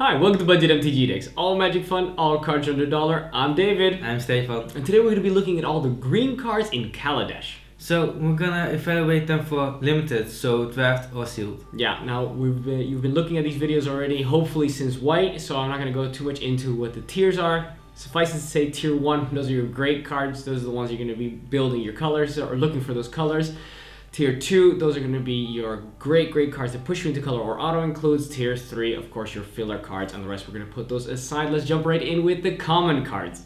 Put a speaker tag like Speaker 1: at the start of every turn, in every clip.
Speaker 1: Hi, welcome to Budget MTG Decks. All magic fun, all cards under $1. I'm David.
Speaker 2: I'm Stefan.
Speaker 1: And today we're going to be looking at all the green cards in Kaladesh.
Speaker 2: So we're gonna evaluate them for limited, so draft or sealed.
Speaker 1: Yeah, now you've been looking at these videos already, hopefully since white, so I'm not going to go too much into what the tiers are. Suffice it to say, tier 1, those are your great cards. Those are the ones you're going to be building your colors or looking for those colors. Tier 2, those are going to be your great cards that push you into color or auto includes. Tier 3, of course, your filler cards, and the rest we're going to put those aside. Let's jump right in with the common cards.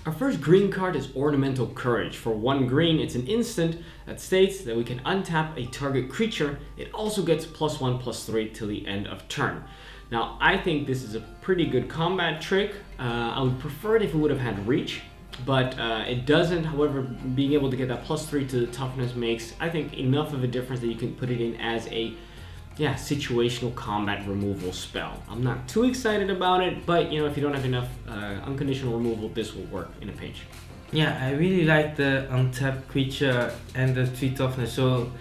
Speaker 1: Our first green card is Ornamental Courage. For 1 green, it's an instant that states that we can untap a target creature. It also gets +1/+3 till the end of turn. Now, I think this is a pretty good combat trick. I would prefer it if it would have had reach, but it doesn't. However, being able to get that +3 to the toughness makes, I think, enough of a difference that you can put it in as a situational combat removal spell. I'm not too excited about it, but you know, if you don't have enough unconditional removal, this will work in a pinch.
Speaker 2: Yeah, I really like the untapped creature and the 3 toughness, so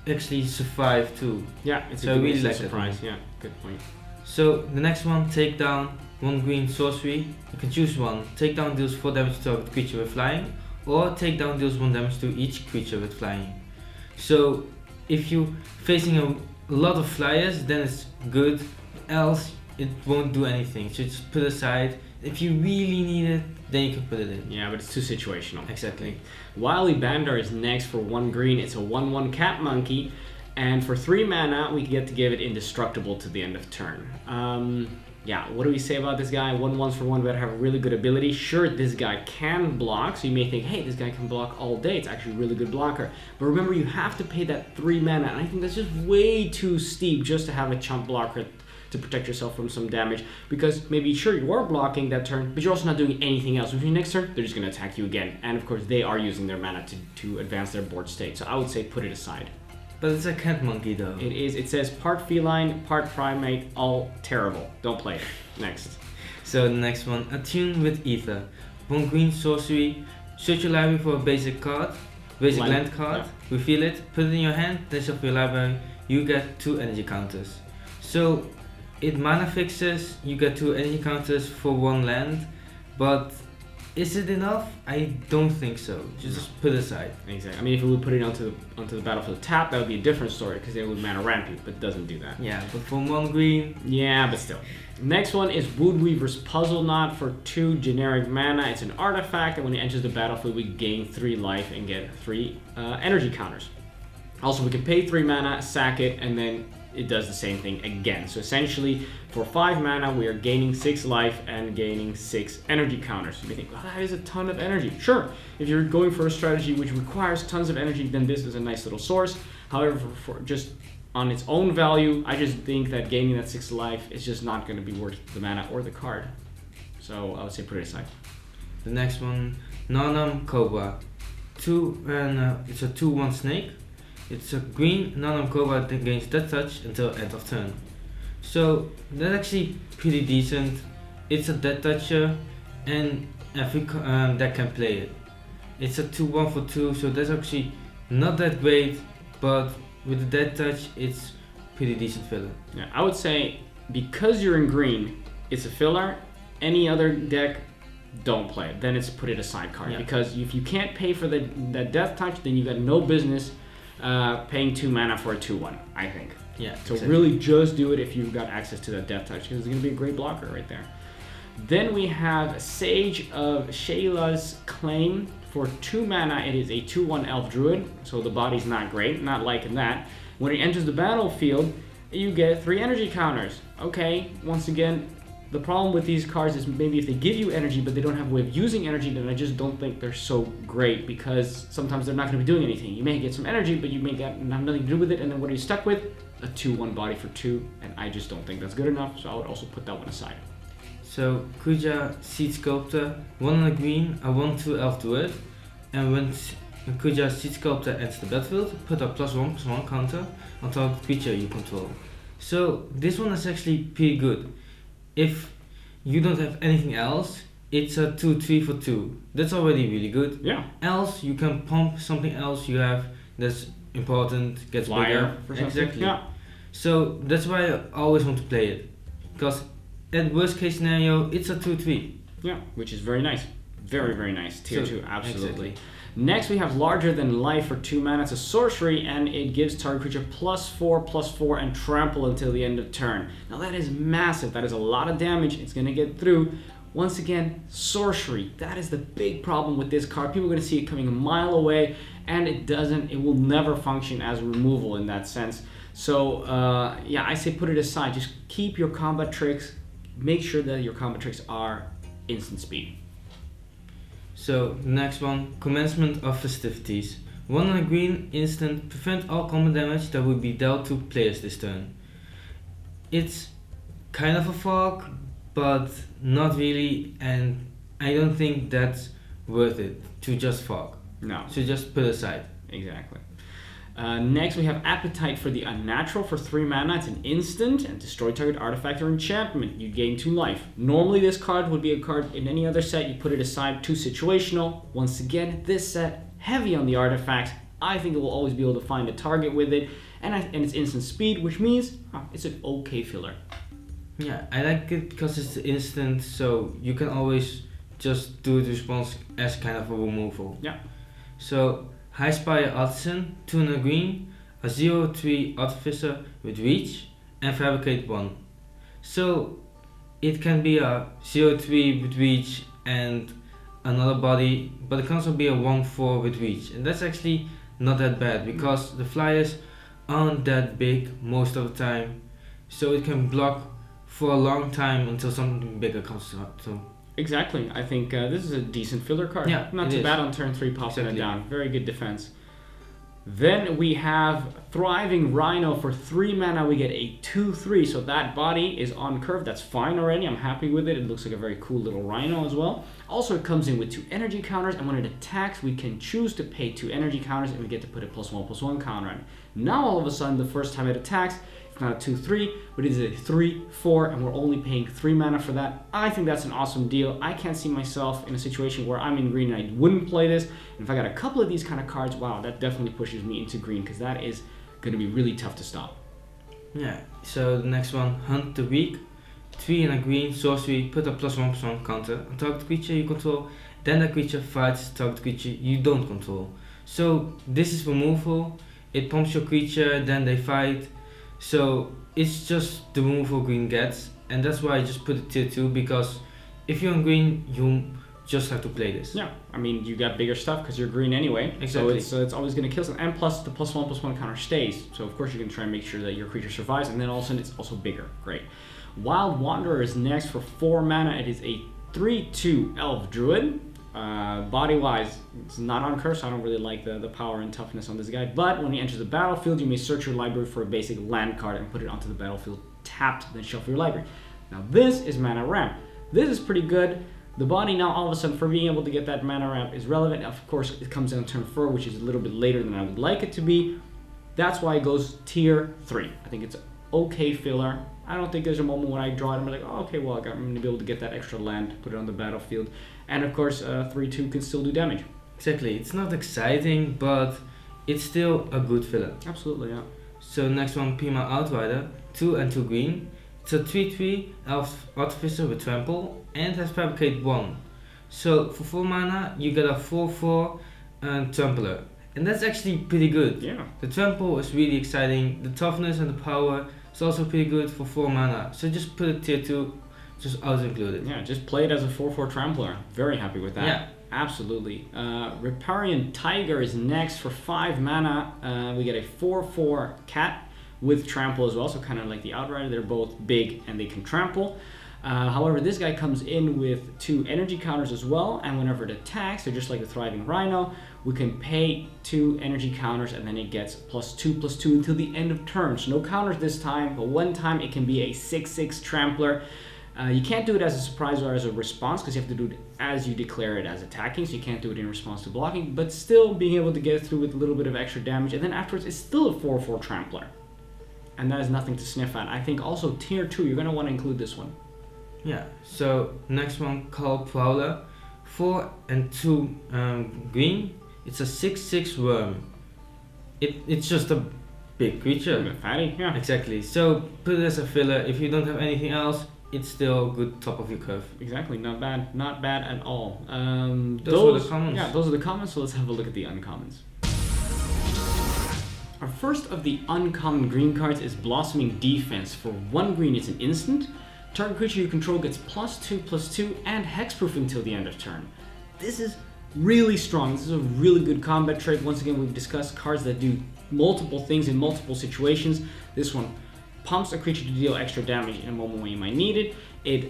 Speaker 2: actually survive too.
Speaker 1: Yeah, it's
Speaker 2: so
Speaker 1: a good
Speaker 2: really like
Speaker 1: surprise. Yeah, good point.
Speaker 2: So the next one, take down 1 green sorcery. You can choose one. Take down deals 4 damage to target creature with flying, or take down deals 1 damage to each creature with flying. So if you're facing a lot of flyers, then it's good, else it won't do anything, so just put aside. If you really need it, then you can put it in.
Speaker 1: Yeah, but it's too situational.
Speaker 2: Exactly.
Speaker 1: While Levander is next for 1 green, it's a 1/1 cat monkey, and for 3 mana we get to give it indestructible to the end of turn. Yeah, what do we say about this guy? 1/1s for 1 better have a really good ability. Sure, this guy can block, so you may think, hey, this guy can block all day. It's actually a really good blocker. But remember, you have to pay that 3 mana, and I think that's just way too steep just to have a chump blocker to protect yourself from some damage. Because maybe, sure, you are blocking that turn, but you're also not doing anything else. Which means next turn, they're just going to attack you again. And of course, they are using their mana to advance their board state. So I would say put it aside.
Speaker 2: But it's a cat monkey though.
Speaker 1: It is. It says part feline, part primate, all terrible. Don't play it. Next.
Speaker 2: So the next one, attune with ether. 1 green sorcery. Search your library for a basic card, basic land card. Yeah. Reveal it, put it in your hand, then shuffle your library. You get 2 energy counters. So it mana fixes. You get 2 energy counters for 1 land, but is it enough? I don't think so. Just put it aside.
Speaker 1: Exactly. I mean, if it would put it onto the battlefield tap, that would be a different story because it would mana ramp you, but it doesn't do that.
Speaker 2: Yeah, but for 1 green.
Speaker 1: Yeah, but still. Next one is Woodweaver's Puzzle Knot for 2 generic mana. It's an artifact, and when it enters the battlefield, we gain 3 life and get 3 energy counters. Also, we can pay 3 mana, sack it, and then it does the same thing again. So essentially, for 5 mana, we are gaining 6 life and gaining 6 energy counters. You may think, well, that is a ton of energy. Sure, if you're going for a strategy which requires tons of energy, then this is a nice little source. However, for just on its own value, I just think that gaining that 6 life is just not going to be worth the mana or the card. So I would say put it aside.
Speaker 2: The next one, Cobra. It's a 2/1 snake. It's a green Cobra that gains death touch until end of turn. So that's actually pretty decent. It's a death toucher, and every deck can play it. It's a 2/1 for 2, so that's actually not that great, but with the death touch, it's pretty decent filler.
Speaker 1: Yeah, I would say because you're in green, it's a filler. Any other deck, don't play it. Then it's put it aside card. Yeah. Because if you can't pay for that death touch, then you got no business paying 2 mana for a 2/1, I think.
Speaker 2: Yeah.
Speaker 1: So
Speaker 2: exactly.
Speaker 1: really just do it if you've got access to that death touch, because it's going to be a great blocker right there. Then we have Sage of Shayla's Claim. For 2 mana, it is a 2/1 elf druid, so the body's not great, not liking that. When it enters the battlefield, you get 3 energy counters. Okay, once again, the problem with these cards is maybe if they give you energy but they don't have a way of using energy, then I just don't think they're so great, because sometimes they're not going to be doing anything. You may get some energy, but you may have nothing to do with it, and then what are you stuck with? A 2/1 body for 2, and I just don't think that's good enough, so I would also put that one aside.
Speaker 2: So Kuja Seed Sculptor, 1 and a green, a 1/2 elf druid, and when Kuja Seed Sculptor enters the battlefield, put a +1/+1 counter on target creature you control. So this one is actually pretty good. If you don't have anything else, it's a 2/3 for 2. That's already really good.
Speaker 1: Yeah.
Speaker 2: Else, you can pump something else you have that's important, gets
Speaker 1: Flyer
Speaker 2: bigger.
Speaker 1: for something.
Speaker 2: Exactly.
Speaker 1: Yeah.
Speaker 2: So that's why I always want to play it. Because at worst case scenario, it's a 2/3.
Speaker 1: Yeah, which is very nice. Very, very nice. Tier 2, absolutely.
Speaker 2: Exactly.
Speaker 1: Next, we have Larger Than Life for 2 mana. It's a sorcery, and it gives target creature +4/+4 and trample until the end of turn. Now that is massive. That is a lot of damage. It's going to get through. Once again, sorcery. That is the big problem with this card. People are going to see it coming a mile away, and it will never function as removal in that sense. So, yeah, I say put it aside. Just keep your combat tricks. Make sure that your combat tricks are instant speed.
Speaker 2: So, next one, Commencement of Festivities. 1 and a green, instant, prevent all combat damage that would be dealt to players this turn. It's kind of a fog, but not really, and I don't think that's worth it to just fog.
Speaker 1: No.
Speaker 2: So just put aside.
Speaker 1: Exactly. Next, we have Appetite for the Unnatural for 3 mana. It's an instant and destroy target artifact or enchantment. You gain 2 life. Normally, this card would be a card in any other set. You put it aside, 2 situational. Once again, this set, heavy on the artifacts. I think it will always be able to find a target with it. And it's instant speed, which means it's an okay filler.
Speaker 2: Yeah, I like it because it's instant, so you can always just do the response as kind of a removal.
Speaker 1: Yeah.
Speaker 2: So, Highspire Artisan, tuna green, a 0/3 Artificer with reach, and Fabricate 1. So, it can be a 0/3 with reach and another body, but it can also be a 1/4 with reach. And that's actually not that bad because the flyers aren't that big most of the time. So, it can block for a long time until something bigger comes up. So.
Speaker 1: Exactly. I think this is a decent filler card.
Speaker 2: Yeah,
Speaker 1: not too bad on turn 3, popping it down. Very good defense. Then we have Thriving Rhino for 3 mana. We get a 2/3, so that body is on curve. That's fine already. I'm happy with it. It looks like a very cool little Rhino as well. Also, it comes in with 2 energy counters, and when it attacks, we can choose to pay 2 energy counters, and we get to put a +1/+1 counter on it. Now, all of a sudden, the first time it attacks, it's not a 2/3, but it is a 3/4, and we're only paying 3 mana for that. I think that's an awesome deal. I can't see myself in a situation where I'm in green and I wouldn't play this. And if I got a couple of these kind of cards, wow, that definitely pushes me into green, because that is going to be really tough to stop.
Speaker 2: Yeah, so the next one, Hunt the Weak. 3 and a green, sorcery, put a +1/+1 counter on target creature you control, then that creature fights target creature you don't control. So this is removal, it pumps your creature, then they fight. So it's just the removal green gets, and that's why I just put it tier 2, because if you're on green, you just have to play this.
Speaker 1: Yeah, I mean, you got bigger stuff because you're green anyway.
Speaker 2: Exactly.
Speaker 1: So it's always going to kill something. And plus, the +1/+1 counter stays. So of course, you can try and make sure that your creature survives, and then all of a sudden, it's also bigger. Great. Wild Wanderer is next for 4 mana. It is a 3/2 Elf Druid. Body-wise, it's not on curse, so I don't really like the power and toughness on this guy. But when he enters the battlefield, you may search your library for a basic land card and put it onto the battlefield tapped, then shuffle your library. Now this is mana ramp. This is pretty good. The body now, all of a sudden, for being able to get that mana ramp is relevant. Of course, it comes in on turn 4, which is a little bit later than I would like it to be. That's why it goes tier 3. I think it's an okay filler. I don't think there's a moment when I draw it and I'm like, oh, okay, well, I'm going to be able to get that extra land, put it on the battlefield. And of course, 3/2 can still do damage.
Speaker 2: Exactly. It's not exciting, but it's still a good filler.
Speaker 1: Absolutely, yeah.
Speaker 2: So next one, Pima Outrider, 2 and 2 green. It's a 3/3 Elf Artificer with Trample and has Fabricate 1. So for 4 mana, you get a 4/4 Trampler. And that's actually pretty good.
Speaker 1: Yeah.
Speaker 2: The Trample is really exciting. The toughness and the power is also pretty good for 4 mana. So just put it tier 2, just auto-included.
Speaker 1: Yeah, just play it as a 4/4 Trampler. Very happy with that.
Speaker 2: Yeah.
Speaker 1: Absolutely. Riparian Tiger is next for 5 mana. We get a 4/4 cat with trample as well, so kind of like the Outrider. They're both big and they can trample. However, this guy comes in with 2 energy counters as well, and whenever it attacks, so just like the Thriving Rhino, we can pay 2 energy counters, and then it gets +2/+2 until the end of turn. So no counters this time, but one time it can be a 6/6 Trampler. You can't do it as a surprise or as a response, because you have to do it as you declare it as attacking, so you can't do it in response to blocking, but still being able to get through with a little bit of extra damage, and then afterwards it's still a 4/4 Trampler. And that is nothing to sniff at. I think also tier 2, you're going to want to include this one.
Speaker 2: Yeah, so next one, called Paola, 4 and 2 green. It's a 6/6 worm. It's just a big creature.
Speaker 1: Fatty, yeah.
Speaker 2: Exactly. So put it as a filler. If you don't have anything else, it's still good top of your curve.
Speaker 1: Exactly, not bad at all.
Speaker 2: Those were the commons.
Speaker 1: Yeah, those are the commons, so let's have a look at the uncommons. Our first of the uncommon green cards is Blossoming Defense. For 1 green, it's an instant. Target creature you control gets +2/+2 and hexproof until the end of turn. This is really strong. This is a really good combat trait. Once again, we've discussed cards that do multiple things in multiple situations. This one pumps a creature to deal extra damage in a moment when you might need it. It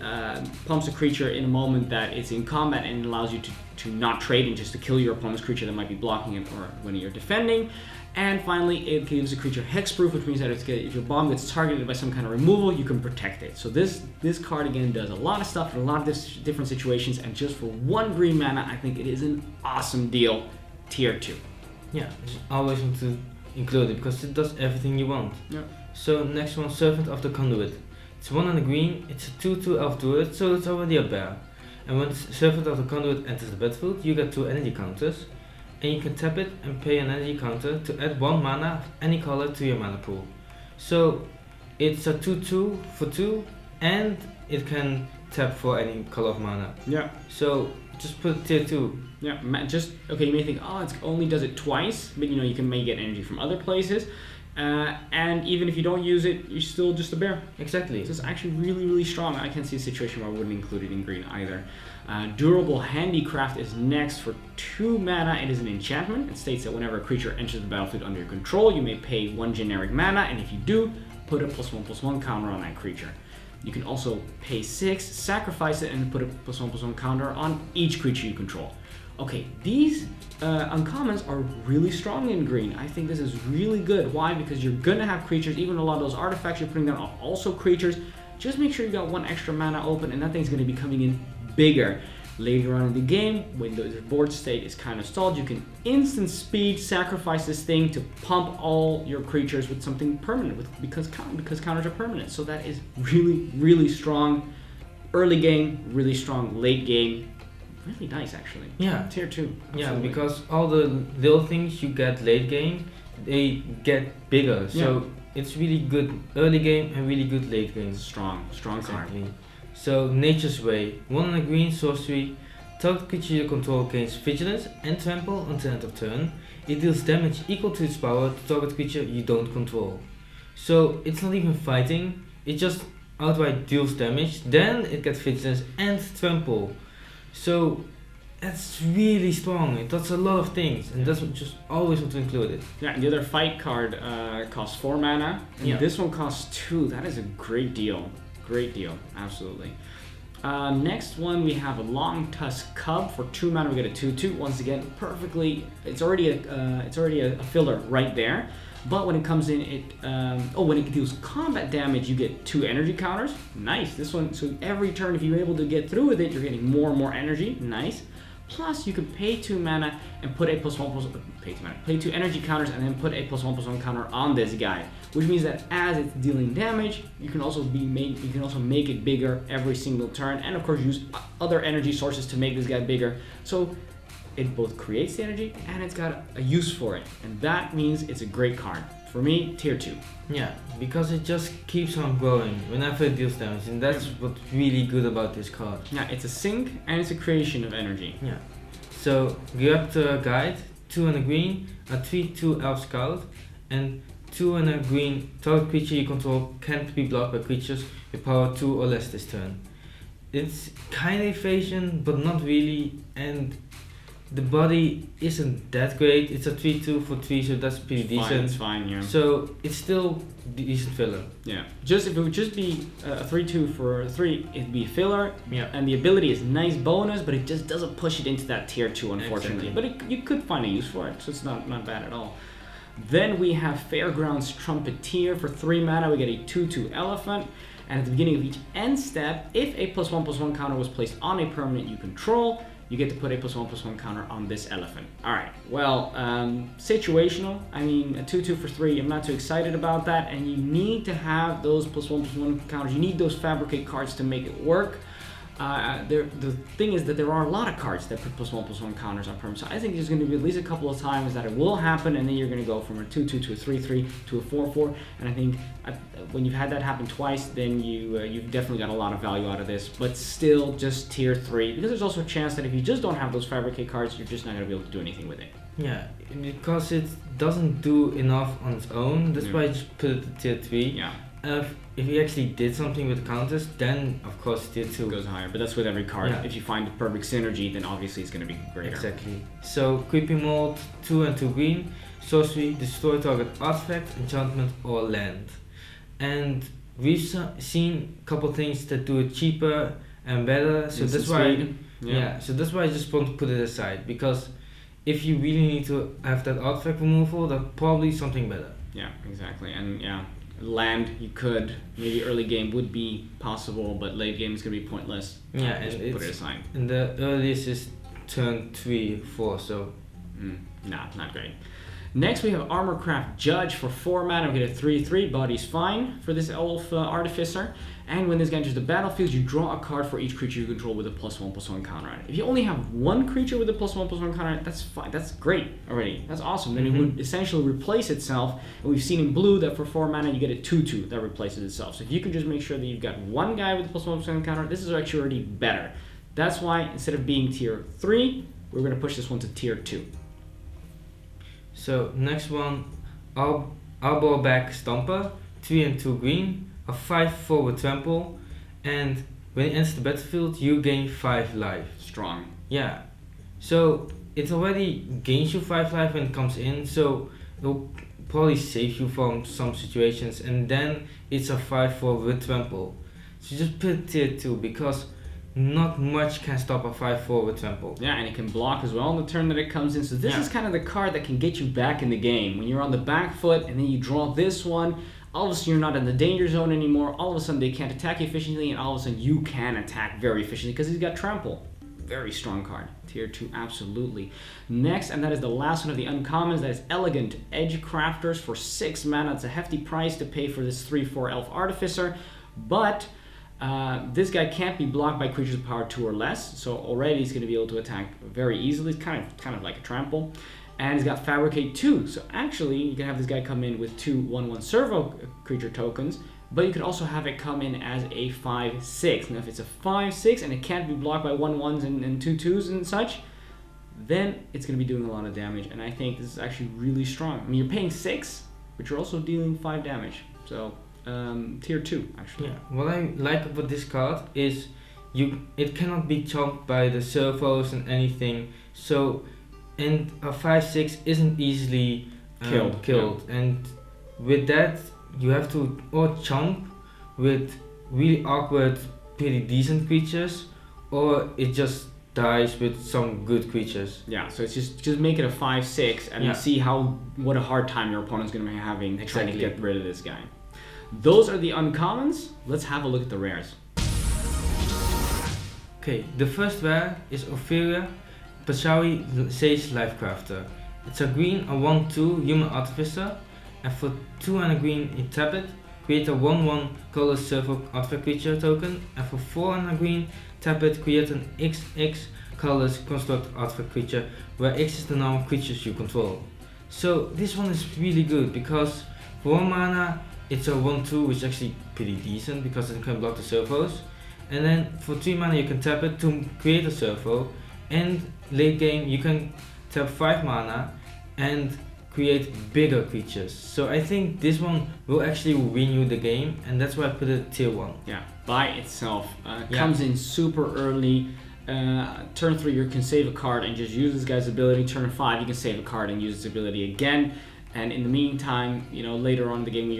Speaker 1: pumps a creature in a moment that it's in combat and allows you to not trade and just to kill your opponent's creature that might be blocking it or when you're defending. And finally, it gives a creature hexproof, which means that if your bomb gets targeted by some kind of removal, you can protect it. So this card again does a lot of stuff in a lot of different situations, and just for 1 green mana, I think it is an awesome deal. Tier 2.
Speaker 2: Yeah, just always want to include it because it does everything you want.
Speaker 1: Yeah.
Speaker 2: So next one, Servant of the Conduit. It's 1 and a green, it's a 2/2 elf druid, so it's already a bear. And when Servant of the Conduit enters the battlefield, you get 2 energy counters. And you can tap it and pay an energy counter to add 1 mana of any color to your mana pool. So it's a 2/2 for 2, and it can tap for any color of mana.
Speaker 1: Yeah.
Speaker 2: So just put tier 2.
Speaker 1: Yeah, okay, you may think, oh, it only does it twice, but you may get energy from other places. And even if you don't use it, you're still just a bear.
Speaker 2: Exactly.
Speaker 1: So it's actually really, really strong. I can't see a situation where I wouldn't include it in green either. Durable Handicraft is next for 2 mana. It is an enchantment. It states that whenever a creature enters the battlefield under your control, you may pay 1 generic mana, and if you do, put a +1/+1 counter on that creature. You can also pay 6, sacrifice it, and put a +1/+1 counter on each creature you control. Okay, these uncommons are really strong in green. I think this is really good. Why? Because you're gonna have creatures, even a lot of those artifacts you're putting down are also creatures. Just make sure you got 1 extra mana open, and that thing's gonna be coming in bigger. Later on in the game, when the board state is kind of stalled, you can instant speed sacrifice this thing to pump all your creatures with something permanent, because counters are permanent. So that is really, really strong early game, really strong late game. Really nice, actually.
Speaker 2: Yeah.
Speaker 1: Tier 2. Absolutely.
Speaker 2: Yeah, because all the little things you get late game, they get bigger. So it's really good early game and really good late game.
Speaker 1: Strong card.
Speaker 2: So Nature's Way, 1 and a green sorcery. Target creature you control gains vigilance and trample until end of turn. It deals damage equal to its power to target creature you don't control. So it's not even fighting, it just outright deals damage. Then it gets vigilance and trample. So that's really strong. It does a lot of things, and that's what just always want to include it.
Speaker 1: Yeah, the other fight card costs 4 mana, and this one costs 2. That is a great deal. Great deal, absolutely. Next one, we have a long Tusk Cub. For 2 mana, we get a 2/2. Once again, perfectly. It's already a filler right there. But when it comes in, when it deals combat damage, you get 2 energy counters. Nice. This one, so every turn, if you're able to get through with it, you're getting more and more energy. Nice. Plus, you can pay 2 mana and put a pay 2 energy counters and then put a +1/+1 counter on this guy, which means that as it's dealing damage, you can also make it bigger every single turn, and of course use other energy sources to make this guy bigger. So it both creates the energy and it's got a use for it, and that means it's a great card. For me, tier 2.
Speaker 2: Yeah, because it just keeps on growing whenever it deals damage, and that's what's really good about this card.
Speaker 1: Yeah, it's a sink and it's a creation of energy.
Speaker 2: Yeah. So grab the guide, 2 and a green, a 3/2 elf scout, and 2 and a green. Target creature you control can't be blocked by creatures with power 2 or less this turn. It's kind of evasion, but not really, and the body isn't that great. It's a 3/2 for 3, so that's pretty decent.
Speaker 1: It's fine, yeah.
Speaker 2: So it's still decent filler.
Speaker 1: Yeah. If it would just be a 3/2 for 3, it'd be filler.
Speaker 2: Yeah.
Speaker 1: And the ability is nice bonus, but it just doesn't push it into that tier 2, unfortunately.
Speaker 2: Exactly.
Speaker 1: But you could find a use for it, so it's not bad at all. Then we have Fairgrounds Trumpet. For 3 mana, we get a 2/2 elephant. And at the beginning of each end step, if a +1/+1 counter was placed on a permanent you control, you get to put a +1/+1 counter on this elephant. Alright, well, situational. I mean, a 2/2 for 3, I'm not too excited about that, and you need to have those +1/+1 counters. You need those fabricate cards to make it work. The thing is that there are a lot of cards that put +1/+1 counters on permanents. So I think there's going to be at least a couple of times that it will happen, and then you're going to go from a 2/2 to a 3/3 to a 4/4. And I think when you've had that happen twice, then you've definitely got a lot of value out of this. But still, just tier 3, because there's also a chance that if you just don't have those fabricate cards, you're just not going to be able to do anything with it.
Speaker 2: Yeah, because it doesn't do enough on its own. That's why I just put it at tier 3.
Speaker 1: Yeah.
Speaker 2: If you actually did something with counters, then of course tier 2
Speaker 1: goes higher. But that's with every card.
Speaker 2: Yeah.
Speaker 1: If you find the perfect synergy, then obviously it's going to be greater.
Speaker 2: Exactly. So creeping mold, 2 and 2 green, sorcery, destroy target artifact, enchantment, or land. And we've seen a couple things that do it cheaper and better. So that's why. Yeah. So that's why I just want to put it aside, because if you really need to have that artifact removal, that's probably something better.
Speaker 1: Yeah, exactly. And yeah. Land, you could, maybe early game would be possible, but late game is going to be pointless.
Speaker 2: Yeah, and
Speaker 1: just put it aside.
Speaker 2: And the earliest is turn 3, 4, so...
Speaker 1: Nah, not great. Next we have Armorcraft Judge for 4 mana. We get a 3/3, body's fine for this elf artificer. And when this guy enters the battlefield, you draw a card for each creature you control with a +1/+1 counter on it. If you only have one creature with a +1/+1 counter on it, that's fine. That's great already. That's awesome. Then it would essentially replace itself. And we've seen in blue that for 4 mana you get a 2/2 that replaces itself. So if you can just make sure that you've got one guy with a +1/+1 counter, this is actually already better. That's why instead of being tier 3, we're going to push this one to tier 2.
Speaker 2: So next one, Arborback Stomper, 3 and 2 green, a 5/4 with trample, and when it enters the battlefield, you gain 5 life.
Speaker 1: Strong.
Speaker 2: Yeah. So it already gains you 5 life when it comes in, so it'll probably save you from some situations, and then it's a 5/4 with trample. So just put it tier 2, because not much can stop a 5/4 with trample.
Speaker 1: Yeah, and it can block as well on the turn that it comes in. So this is kind of the card that can get you back in the game. When you're on the back foot and then you draw this one, all of a sudden you're not in the danger zone anymore. All of a sudden they can't attack you efficiently, and all of a sudden you can attack very efficiently because he's got trample. Very strong card. Tier 2, absolutely. Next, and that is the last one of the uncommons, that is Elegant Edge Crafters for 6 mana. It's a hefty price to pay for this 3/4 elf artificer, but this guy can't be blocked by creatures with power 2 or less, so already he's going to be able to attack very easily. It's kind of like a trample. And he's got Fabricate 2, so actually you can have this guy come in with 2 1/1 servo creature tokens, but you could also have it come in as a 5/6. Now if it's a 5/6 and it can't be blocked by 1/1s and 2/2s and such, then it's going to be doing a lot of damage, and I think this is actually really strong. I mean, you're paying 6, but you're also dealing 5 damage, so tier 2 actually.
Speaker 2: Yeah, what I like about this card is it cannot be chomped by the servos and anything, so and a 5/6 isn't easily killed.
Speaker 1: Yeah.
Speaker 2: And with that you have to or chomp with really awkward, pretty decent creatures, or it just dies with some good creatures.
Speaker 1: Yeah, so it's just make it a 5/6 and see what a hard time your opponent's going to be having trying to get rid of this guy. Those are the uncommons. Let's have a look at the rares.
Speaker 2: Okay, the first rare is Ophelia Pashawi Sage Lifecrafter. It's a green, a 1/2 human artificer, and for 2 and a green you tap it, create a 1/1 colorless servo artifact creature token, and for 4 and a green tap it, create an XX colorless construct artifact creature, where X is the number of creatures you control. So this one is really good because for 1 mana it's a 1/2, which is actually pretty decent because it can block the servos, and then for 3 mana you can tap it to create a servo, and late game you can tap 5 mana and create bigger creatures. So I think this one will actually win you the game, and that's why I put it tier 1.
Speaker 1: Yeah, by itself. Comes in super early. Turn 3 you can save a card and just use this guy's ability. Turn 5 you can save a card and use its ability again. And in the meantime, later on in the game when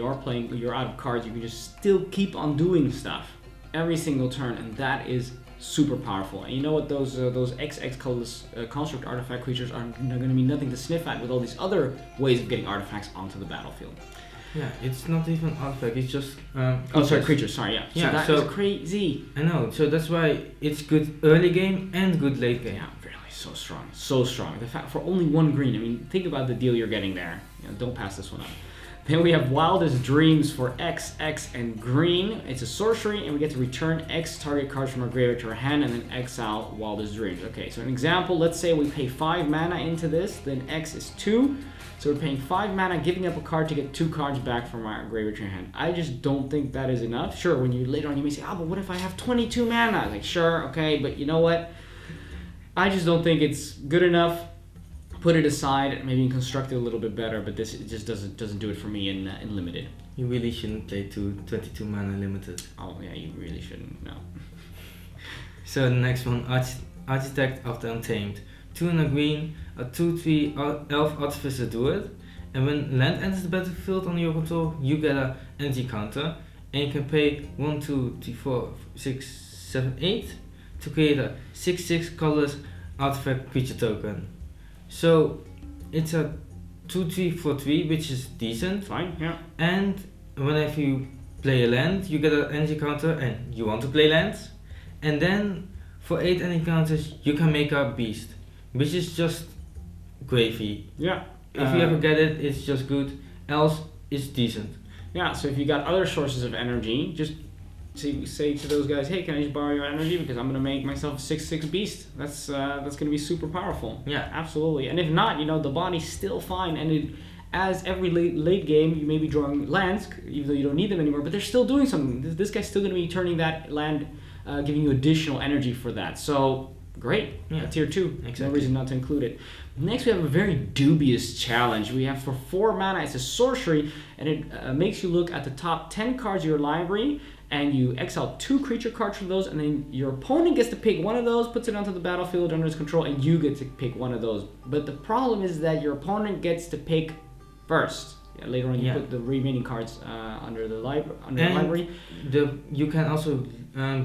Speaker 1: you're out of cards, you can just still keep on doing stuff every single turn, and that is super powerful. And you know what, those XX colorless construct artifact creatures are going to be nothing to sniff at with all these other ways of getting artifacts onto the battlefield.
Speaker 2: Yeah, it's not even artifact, it's just
Speaker 1: creatures, sorry, yeah.
Speaker 2: Yeah,
Speaker 1: so that is crazy.
Speaker 2: I know, so that's why it's good early game and good late game.
Speaker 1: Yeah, really, so strong, so strong. The fact for only 1 green, I mean, think about the deal you're getting there. Don't pass this one up. Then we have Wildest Dreams for X, X, and green. It's a sorcery, and we get to return X target cards from our graveyard to our hand, and then exile Wildest Dreams. Okay, so an example, let's say we pay 5 mana into this, then X is 2. So we're paying 5 mana, giving up a card to get 2 cards back from our graveyard to your hand. I just don't think that is enough. Sure, when you later on, you may say, oh, but what if I have 22 mana? Like, sure, okay, but you know what? I just don't think it's good enough. Put it aside, maybe construct it a little bit better, but this it just doesn't do it for me in limited.
Speaker 2: You really shouldn't play 22 mana limited.
Speaker 1: Oh yeah, you really shouldn't. No.
Speaker 2: So the next one, Architect of the Untamed. 2 and a green, a 2/3 elf artificer duel, and when land enters the battlefield under your control, you get an energy counter, and you can pay 1, 2, 3, 4, 6, 7, 8 to create a 6/6 colorless artifact creature token. So it's a 2/3 for 3, which is decent.
Speaker 1: Fine, yeah.
Speaker 2: And whenever you play a land, you get an energy counter, and you want to play lands. And then for 8 energy counters, you can make a beast, which is just gravy.
Speaker 1: Yeah.
Speaker 2: If you ever get it, it's just good. Else, it's decent.
Speaker 1: Yeah. So if you got other sources of energy, just say to those guys, hey, can I just borrow your energy because I'm gonna make myself a 6/6 beast. That's gonna be super powerful.
Speaker 2: Yeah,
Speaker 1: absolutely. And if not, you know, the body's still fine. And as every late game, you may be drawing lands, even though you don't need them anymore. But they're still doing something. This guy's still gonna be turning that land, giving you additional energy for that. So great.
Speaker 2: Yeah.
Speaker 1: Tier 2.
Speaker 2: Exactly.
Speaker 1: No reason not to include it. Next, we have a very dubious challenge. We have for 4 mana, it's a sorcery, and it makes you look at the top 10 cards of your library, and you exile 2 creature cards from those, and then your opponent gets to pick one of those, puts it onto the battlefield under his control, and you get to pick one of those. But the problem is that your opponent gets to pick first. Yeah, later on, you put the remaining cards under the library.
Speaker 2: You can also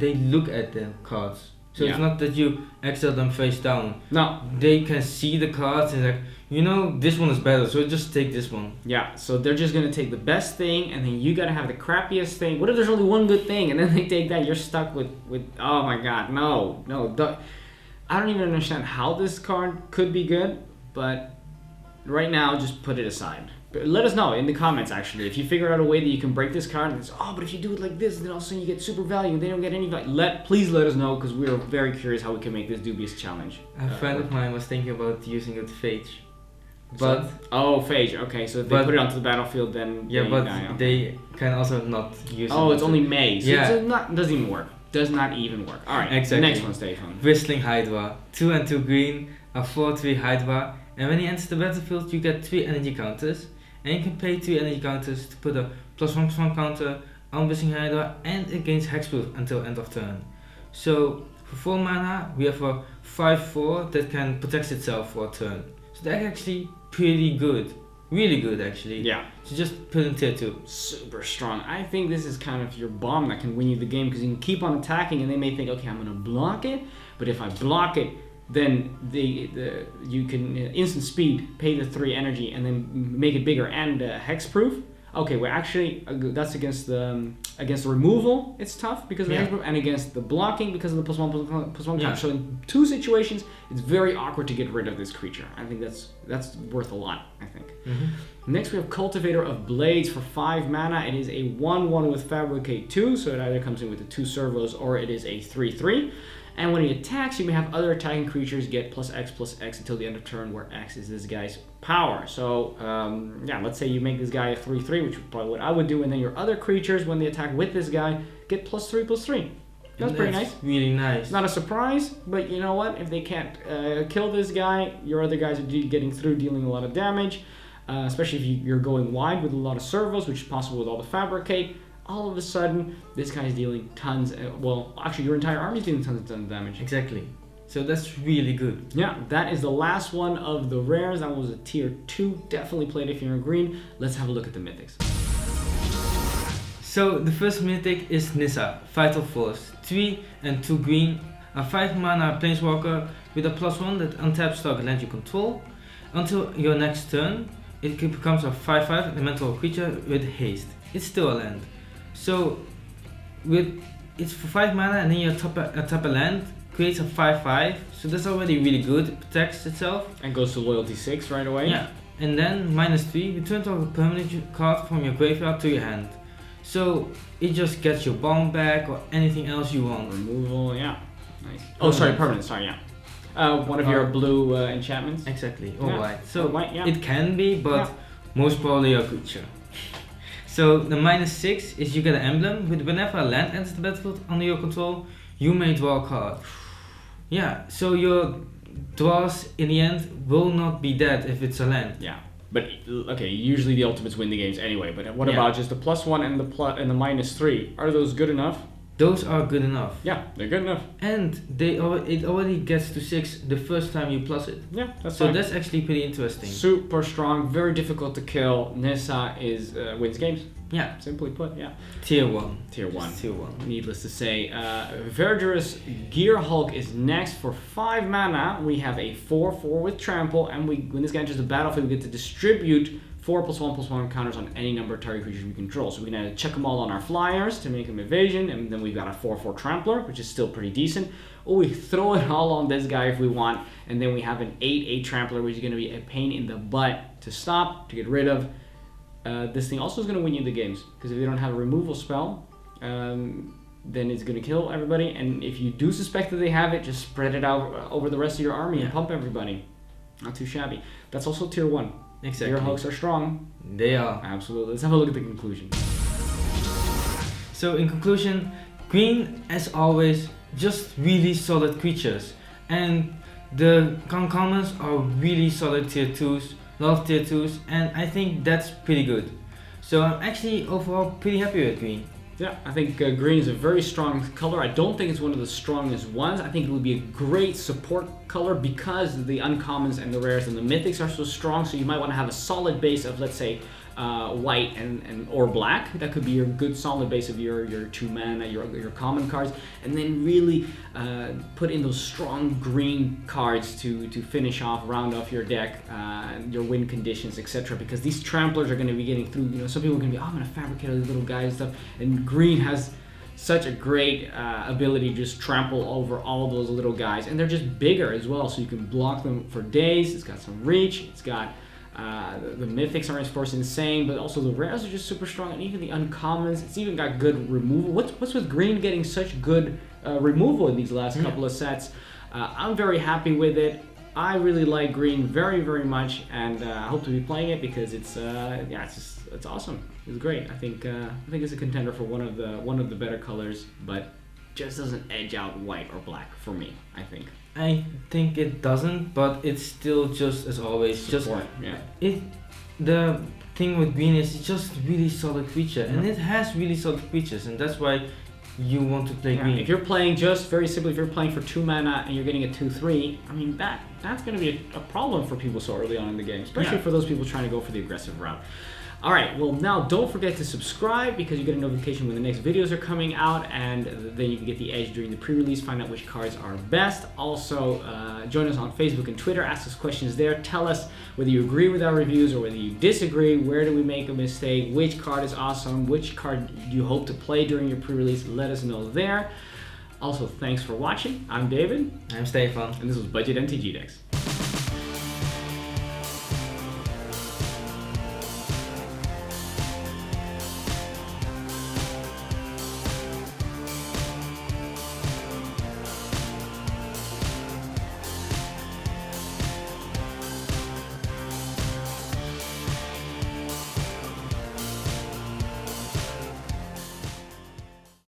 Speaker 2: they look at the cards. So it's not that you exile them face down.
Speaker 1: No.
Speaker 2: They can see the cards and like, you know, this one is better, so just take this one. Yeah,
Speaker 1: so they're just going to take the best thing, and then you got to have the crappiest thing. What if there's only one good thing, and then they take that? You're stuck with oh my god, no. I don't even understand how this card could be good, but right now, just put it aside. But let us know in the comments, actually, if you figure out a way that you can break this card, and it's, oh, but if you do it like this, then all of a sudden you get super value, and they don't get any value. Please let us know, because we are very curious how we can make this dubious challenge.
Speaker 2: A friend of mine was thinking about using it Phage. But
Speaker 1: Phage, okay, so if they put it onto the battlefield, then
Speaker 2: they can also not use it.
Speaker 1: Oh, it's only May, so
Speaker 2: yeah.
Speaker 1: It doesn't even work. Does not even work. Alright,
Speaker 2: exactly.
Speaker 1: Next one, Stefan.
Speaker 2: Whistling Hydra. 2 and 2 green, a 4/3 Hydra, and when he enters the battlefield, you get 3 energy counters. And you can pay 3 energy counters to put a +1/+1 counter on Whistling Hydra and against hexproof until end of turn. So for 4 mana, we have a 5/4 that can protect itself for a turn. So that's actually pretty good. Really good, actually.
Speaker 1: Yeah.
Speaker 2: So just put in tier 2.
Speaker 1: Super strong. I think this is kind of your bomb that can win you the game, because you can keep on attacking and they may think, okay, I'm going to block it, but if I block it, then you can instant speed, pay the 3 energy, and then make it bigger and hexproof. Okay, well actually that's against the removal. It's tough because of the hexproof, and against the blocking because of the +1/+1 counter. So in 2 situations, it's very awkward to get rid of this creature. I think that's worth a lot. I think. Mm-hmm. Next we have Cultivator of Blades for 5 mana. It is a 1/1 with Fabricate 2, so it either comes in with the 2 servos or it is a 3/3. And when he attacks, you may have other attacking creatures get +X until the end of turn, where X is this guy's power. So, let's say you make this guy a 3/3, which is probably what I would do, and then your other creatures, when they attack with this guy, get +3/+3. That's pretty nice.
Speaker 2: Really nice.
Speaker 1: Not a surprise, but you know what? If they can't kill this guy, your other guys are getting through, dealing a lot of damage, especially if you're going wide with a lot of servos, which is possible with all the Fabricate. All of a sudden, this guy's dealing tons. Actually, your entire army's dealing tons of damage.
Speaker 2: Exactly. So that's really good.
Speaker 1: Yeah, that is the last one of the rares. That was a tier 2. Definitely played if you're in green. Let's have a look at the mythics.
Speaker 2: So the first mythic is Nissa, Vital Force. 3 and 2 green, a 5 mana planeswalker with a +1 that untaps target land you control. Until your next turn, it becomes a 5/5 elemental creature with haste. It's still a land. So, it's for 5 mana, and then you tap a land, creates a 5/5. So that's already really good. It protects itself
Speaker 1: and goes to loyalty 6 right away.
Speaker 2: Yeah, and then -3, return to a permanent card from your graveyard to your hand. So it just gets your bomb back or anything else you want.
Speaker 1: Removal, yeah. Nice. Oh, sorry, permanent, sorry, yeah. One of your blue enchantments?
Speaker 2: Exactly, or
Speaker 1: Yeah.
Speaker 2: white. So
Speaker 1: Or white, yeah.
Speaker 2: it can be, but
Speaker 1: Yeah.
Speaker 2: most probably a creature. So the -6 is you get an emblem with whenever a land enters the battlefield under your control, you may draw a card. Yeah, so your draws in the end will not be dead if it's a land.
Speaker 1: Yeah. But okay, usually the ultimates win the games anyway. But what
Speaker 2: Yeah.
Speaker 1: about just the +1 and the -3? Are those good enough?
Speaker 2: Those are good enough.
Speaker 1: Yeah, they're good enough.
Speaker 2: And it already gets to 6 the first time you plus it.
Speaker 1: Yeah, that's
Speaker 2: So
Speaker 1: fine.
Speaker 2: that's actually pretty interesting.
Speaker 1: Super strong, very difficult to kill. Nissa is wins games.
Speaker 2: Yeah,
Speaker 1: Simply put, yeah.
Speaker 2: tier 1.
Speaker 1: Tier 1.
Speaker 2: Just tier 1.
Speaker 1: Needless to say, Verdurous Gear Hulk is next for 5 mana. We have a 4/4 with trample, and when this guy enters the battlefield, we get to distribute 4+1/+1 counters on any number of target creatures we control. So we can either check them all on our flyers to make them evasion, and then we've got a 4/4 trampler, which is still pretty decent. Or we throw it all on this guy if we want, and then we have an 8/8 trampler, which is going to be a pain in the butt to stop, to get rid of. This thing also is going to win you the games, because if you don't have a removal spell, then it's going to kill everybody. And if you do suspect that they have it, just spread it out over the rest of your army and pump everybody. Not too shabby. That's also tier 1.
Speaker 2: Exactly.
Speaker 1: Gear Hulks are strong.
Speaker 2: They are.
Speaker 1: Absolutely. Let's have a look at the conclusion.
Speaker 2: So in conclusion, green, as always, just really solid creatures. And the uncommons are really solid tier 2s, a lot of tier 2s, and I think that's pretty good. So I'm actually overall pretty happy with green.
Speaker 1: Yeah, I think green is a very strong color. I don't think it's one of the strongest ones. I think it would be a great support color because the uncommons and the rares and the mythics are so strong. So you might want to have a solid base of, let's say, white and or black. That could be your good solid base of your 2 mana, your common cards, and then really put in those strong green cards to finish off, round off your deck, your win conditions, etc. Because these tramplers are going to be getting through. You know, some people are going to be, oh, I'm going to fabricate all these little guys and stuff, and green has such a great ability to just trample over all those little guys, and they're just bigger as well, so you can block them for days. It's got some reach. It's got the mythics are of course insane, but also the rares are just super strong, and even the uncommons. It's even got good removal. What's with green getting such good removal in these last couple of sets? I'm very happy with it. I really like green very, very much, and I hope to be playing it because it's it's awesome. It's great. I think it's a contender for one of the better colors, but just doesn't edge out white or black for me, I think.
Speaker 2: I think it doesn't, but it's still just as always
Speaker 1: Support,
Speaker 2: the thing with green is it's just really solid creature, and it has really solid creatures, and that's why you want to play green.
Speaker 1: If you're playing, just very simply, if you're playing for 2 mana and you're getting a 2/3, I mean that's going to be a problem for people so early on in the game, especially for those people trying to go for the aggressive route. Alright, well now don't forget to subscribe because you get a notification when the next videos are coming out, and then you can get the edge during the pre-release, find out which cards are best. Also, join us on Facebook and Twitter, ask us questions there, tell us whether you agree with our reviews or whether you disagree, where do we make a mistake, which card is awesome, which card do you hope to play during your pre-release, let us know there. Also, thanks for watching. I'm David.
Speaker 2: I'm Stefan.
Speaker 1: And this was Budget MTG Decks.